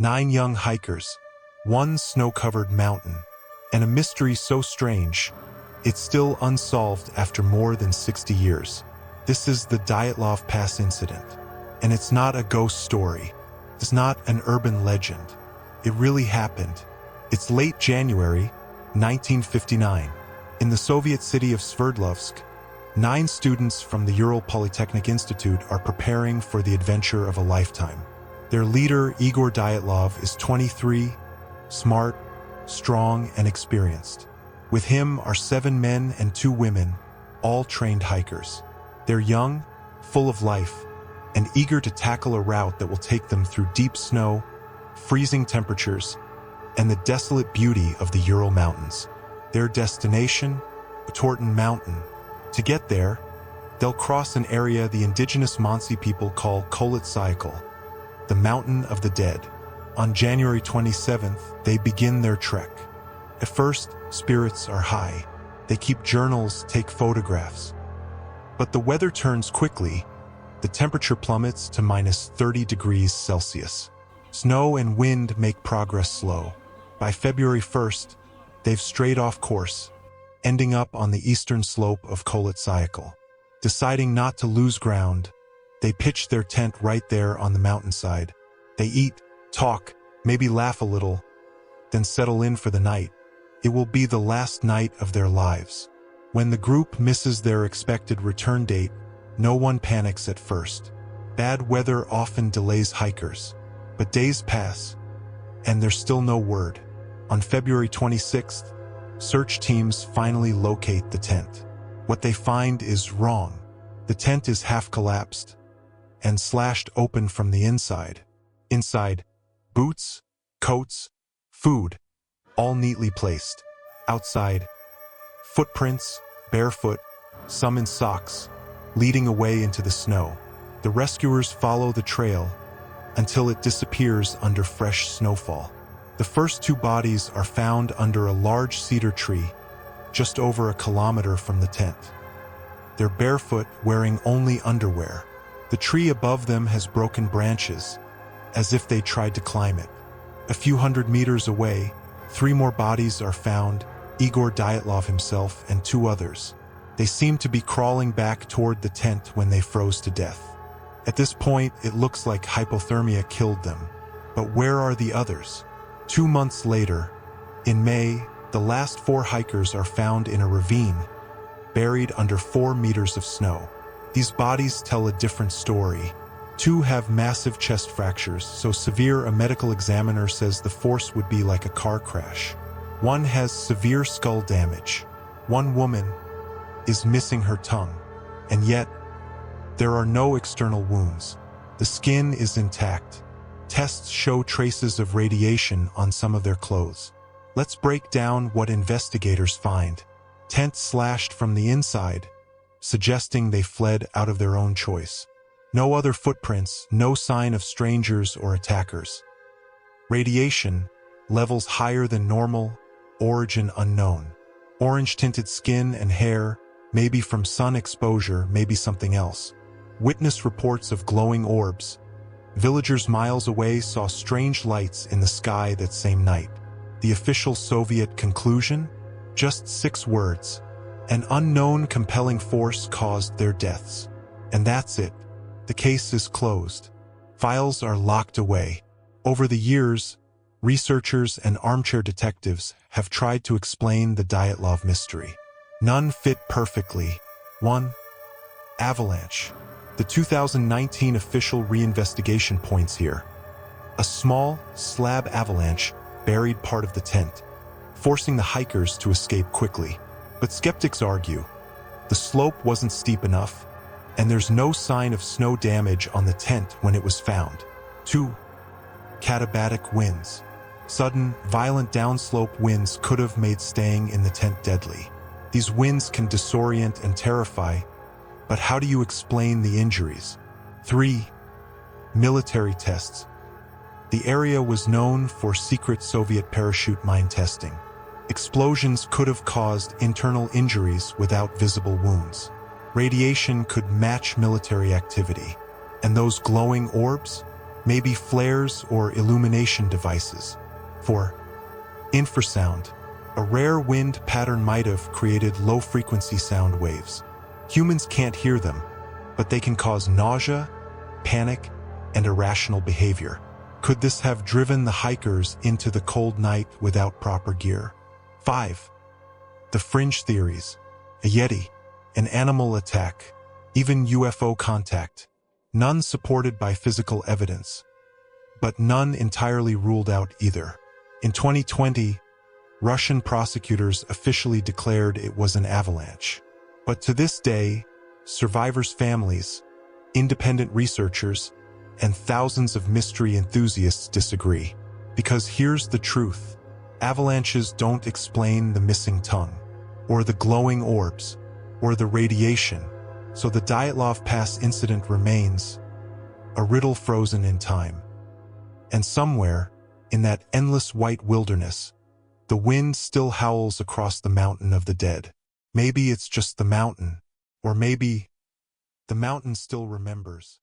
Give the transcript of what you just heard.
9 young hikers, 1 snow-covered mountain, and a mystery so strange, it's still unsolved after more than 60 years. This is the Dyatlov Pass Incident, and it's not a ghost story. It's not an urban legend. It really happened. It's late January, 1959. In the Soviet city of Sverdlovsk, 9 students from the Ural Polytechnic Institute are preparing for the adventure of a lifetime. Their leader, Igor Dyatlov, is 23, smart, strong, and experienced. With him are 7 men and 2 women, all trained hikers. They're young, full of life, and eager to tackle a route that will take them through deep snow, freezing temperatures, and the desolate beauty of the Ural Mountains. Their destination, Ural Mountain. To get there, they'll cross an area the indigenous Mansi people call Kolit, the Mountain of the Dead. On January 27th, they begin their trek. At first, spirits are high. They keep journals, take photographs. But the weather turns quickly. The temperature plummets to minus 30 degrees Celsius. Snow and wind make progress slow. By February 1st, they've strayed off course, ending up on the eastern slope of Kolit. Deciding not to lose ground, they pitch their tent right there on the mountainside. They eat, talk, maybe laugh a little, then settle in for the night. It will be the last night of their lives. When the group misses their expected return date, no one panics at first. Bad weather often delays hikers, but days pass, and there's still no word. On February 26th, search teams finally locate the tent. What they find is wrong. The tent is half collapsed and slashed open from the inside. Inside, boots, coats, food, all neatly placed. Outside, footprints, barefoot, some in socks, leading away into the snow. The rescuers follow the trail until it disappears under fresh snowfall. The first 2 bodies are found under a large cedar tree, just over a kilometer from the tent. They're barefoot, wearing only underwear. The tree above them has broken branches, as if they tried to climb it. A few hundred meters away, 3 more bodies are found, Igor Dyatlov himself and 2 others. They seem to be crawling back toward the tent when they froze to death. At this point, it looks like hypothermia killed them. But where are the others? 2 months later, in May, the last 4 hikers are found in a ravine, buried under 4 meters of snow. These bodies tell a different story. 2 have massive chest fractures, so severe a medical examiner says the force would be like a car crash. 1 has severe skull damage. 1 woman is missing her tongue, and yet there are no external wounds. The skin is intact. Tests show traces of radiation on some of their clothes. Let's break down what investigators find. Tent slashed from the inside, suggesting they fled out of their own choice. No other footprints, no sign of strangers or attackers. Radiation, levels higher than normal, origin unknown. Orange-tinted skin and hair, maybe from sun exposure, maybe something else. Witness reports of glowing orbs. Villagers miles away saw strange lights in the sky that same night. The official Soviet conclusion? Just 6 words. An unknown compelling force caused their deaths. And that's it. The case is closed. Files are locked away. Over the years, researchers and armchair detectives have tried to explain the Dyatlov mystery. None fit perfectly. 1. Avalanche. The 2019 official reinvestigation points here. A small, slab avalanche buried part of the tent, forcing the hikers to escape quickly. But skeptics argue the slope wasn't steep enough, and there's no sign of snow damage on the tent when it was found. 2. Katabatic winds. Sudden, violent downslope winds could have made staying in the tent deadly. These winds can disorient and terrify, but how do you explain the injuries? 3. Military tests. The area was known for secret Soviet parachute mine testing. Explosions could have caused internal injuries without visible wounds. Radiation could match military activity. And those glowing orbs? maybe flares or illumination devices. 4. Infrasound. A rare wind pattern might have created low-frequency sound waves. Humans can't hear them, but they can cause nausea, panic, and irrational behavior. Could this have driven the hikers into the cold night without proper gear? 5. The fringe theories. A yeti, an animal attack, even UFO contact. None supported by physical evidence, but none entirely ruled out either. In 2020, Russian prosecutors officially declared it was an avalanche. But to this day, survivors' families, independent researchers, and thousands of mystery enthusiasts disagree. Because here's the truth: avalanches don't explain the missing tongue, or the glowing orbs, or the radiation, so the Dyatlov Pass incident remains a riddle frozen in time. And somewhere, in that endless white wilderness, the wind still howls across the mountain of the dead. Maybe it's just the mountain, or maybe the mountain still remembers.